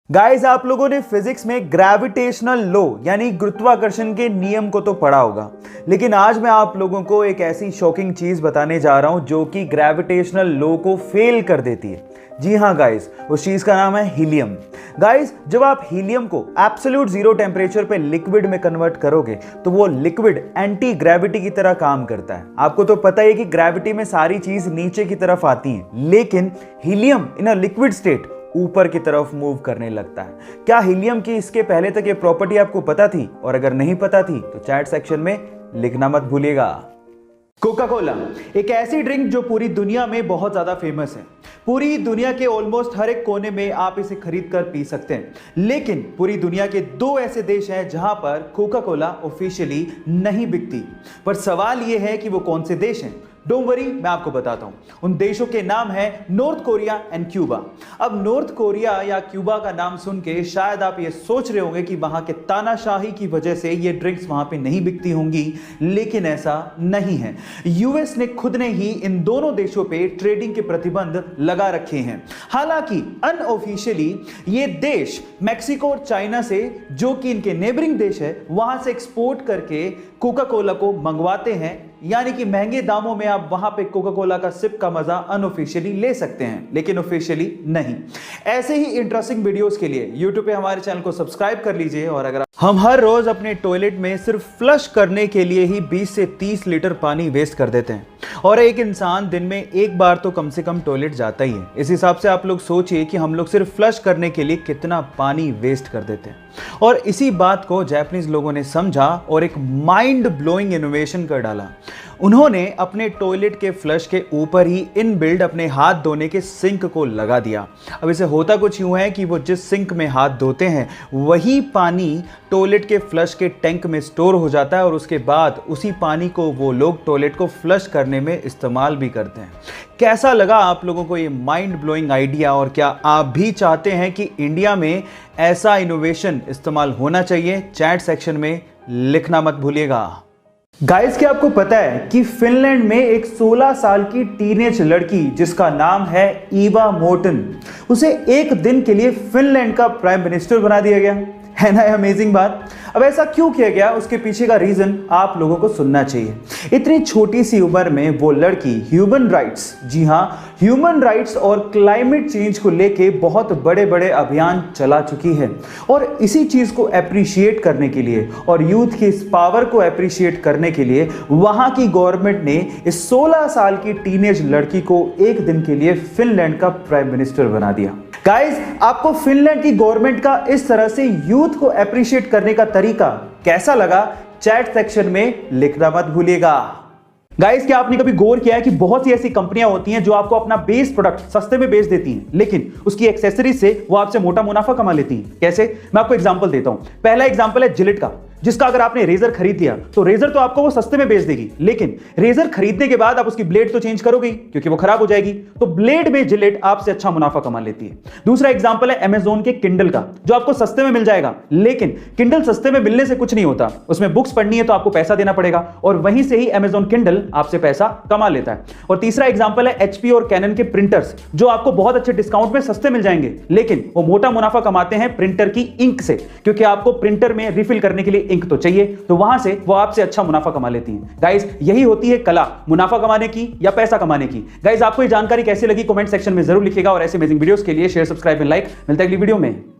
Guys, आप लोगों ने फिजिक्स में ग्रेविटेशनल लॉ यानी गुरुत्वाकर्षण के नियम को तो पढ़ा होगा, लेकिन आज मैं आप लोगों को एक ऐसी शॉकिंग चीज बताने जा रहा हूं जो कि ग्रेविटेशनल लॉ को फेल कर देती है। जी हाँ गाइस, उस चीज का नाम है हीलियम। गाइस, जब आप हीलियम को एब्सोल्यूट जीरो टेम्परेचर पे लिक्विड में कन्वर्ट करोगे तो वो लिक्विड एंटी ग्रेविटी की तरह काम करता है। आपको तो पता है कि ग्रेविटी में सारी चीज नीचे की तरफ आती है, लेकिन helium in a liquid state ऊपर की तरफ मूव करने लगता है। क्या हीलियम की इसके पहले तक ये प्रॉपर्टी आपको पता थी? और अगर नहीं पता थी तो चैट सेक्शन में लिखना मत भूलिएगा। कोका कोला एक ऐसी ड्रिंक जो पूरी दुनिया में बहुत ज्यादा फेमस है। पूरी दुनिया के ऑलमोस्ट हर एक कोने में आप इसे खरीद कर पी सकते हैं, लेकिन पूरी दुनिया के दो ऐसे देश हैं जहां पर कोका कोला ऑफिशियली नहीं बिकती। पर सवाल यह है कि वो कौन से देश हैं? डोंट वरी, मैं आपको बताता हूं। उन देशों के नाम है नॉर्थ कोरिया एंड क्यूबा। अब नॉर्थ कोरिया या क्यूबा का नाम सुन के शायद आप ये सोच रहे होंगे कि वहां के तानाशाही की वजह से ये ड्रिंक्स वहां पे नहीं बिकती होंगी, लेकिन ऐसा नहीं है। यूएस ने खुद ने ही इन दोनों देशों पे ट्रेडिंग के प्रतिबंध लगा रखे हैं। हालांकि अनऑफिशियली ये देश मैक्सिको और चाइना से, जो कि इनके नेबरिंग देश है, वहां से एक्सपोर्ट करके कोका कोला को मंगवाते हैं, यानी कि महंगे दामों में आप वहां पे कोका कोला का सिप का मजा अनऑफिशियली ले सकते हैं, लेकिन ऑफिशियली नहीं। ऐसे ही इंटरेस्टिंग वीडियोस के लिए YouTube पे हमारे चैनल को सब्सक्राइब कर लीजिए। और अगर हम हर रोज अपने टॉयलेट में सिर्फ फ्लश करने के लिए ही 20 से 30 लीटर पानी वेस्ट कर देते हैं, और एक इंसान दिन में एक बार तो कम से कम टॉयलेट जाता ही है। इस हिसाब से आप लोग सोचिए कि हम लोग सिर्फ फ्लश करने के लिए कितना पानी वेस्ट कर देते हैं। और इसी बात को जापानीज लोगों ने समझा और एक माइंड ब्लोइंग इनोवेशन कर डाला। उन्होंने अपने टॉयलेट के फ्लश के ऊपर ही इनबिल्ड अपने हाथ धोने के सिंक को लगा दिया। अब इसे होता कुछ यूं है कि वो जिस सिंक में हाथ धोते हैं वही पानी टॉयलेट के फ्लश के टैंक में स्टोर हो जाता है, और उसके बाद उसी पानी को वो लोग टॉयलेट को फ्लश करने में इस्तेमाल भी करते हैं। कैसा लगा आप लोगों को ये माइंड ब्लोइंग आइडिया? और क्या आप भी चाहते हैं कि इंडिया में ऐसा इनोवेशन इस्तेमाल होना चाहिए? चैट सेक्शन में लिखना मत भूलिएगा। गाइस, क्या आपको पता है कि फिनलैंड में एक 16 साल की टीनेज लड़की जिसका नाम है ईवा मोर्टन, उसे एक दिन के लिए फिनलैंड का प्राइम मिनिस्टर बना दिया गया? है ना अमेजिंग बात? अब ऐसा क्यों किया गया, उसके पीछे का रीजन आप लोगों को सुनना चाहिए। इतनी छोटी सी उम्र में वो लड़की ह्यूमन राइट्स, जी हाँ, ह्यूमन राइट्स और क्लाइमेट चेंज को लेके बहुत बड़े बड़े अभियान चला चुकी है। और इसी चीज को अप्रिशिएट करने के लिए और यूथ की इस पावर को अप्रिशिएट करने के लिए वहां की गवर्नमेंट ने इस 16 साल की टीनेज लड़की को एक दिन के लिए फिनलैंड का प्राइम मिनिस्टर बना दिया। गाइस, आपको फिनलैंड की गवर्नमेंट का इस तरह से यूथ को अप्रिशिएट करने का तरीका कैसा लगा? चैट सेक्शन में लिखना मत भूलिएगा। गाइस, क्या आपने कभी गौर किया है कि बहुत सी ऐसी कंपनियां होती हैं जो आपको अपना बेस प्रोडक्ट सस्ते में बेच देती हैं, लेकिन उसकी एक्सेसरीज से वो आपसे मोटा मुनाफा कमा लेती हैं? कैसे? मैं आपको एग्जांपल देता हूं। पहला एग्जांपल है जिलेट का, जिसका अगर आपने रेजर खरीद लिया तो रेजर तो आपको वो सस्ते में बेच देगी, लेकिन रेजर खरीदने के बाद आप उसकी ब्लेड तो चेंज करोगे क्योंकि वो खराब हो जाएगी, तो ब्लेड में जिलेट आपसे अच्छा मुनाफा कमा लेती है। दूसरा एग्जांपल है अमेजोन के किंडल का, जो आपको सस्ते में मिल जाएगा, लेकिन किंडल सस्ते में मिलने से कुछ नहीं होता, उसमें बुक्स पढ़नी है तो आपको पैसा देना पड़ेगा, और वहीं से ही अमेजोन किंडल आपसे पैसा कमा लेता है। और तीसरा एग्जांपल है एचपी और कैनन के प्रिंटर्स, जो आपको बहुत अच्छे डिस्काउंट में सस्ते मिल जाएंगे, लेकिन वो मोटा मुनाफा कमाते हैं प्रिंटर की इंक से, क्योंकि आपको प्रिंटर में रिफिल करने के लिए इंक तो चाहिए, तो वहां से वो आपसे अच्छा मुनाफा कमा लेती हैं। गाइस, यही होती है कला, मुनाफा कमाने की या पैसा कमाने की। गाइस, आपको ये जानकारी कैसी लगी कमेंट सेक्शन में जरूर लिखिएगा, और ऐसे अमेजिंग वीडियोस के लिए शेयर, सब्सक्राइब एंड लाइक। मिलते हैं अगली वीडियो में।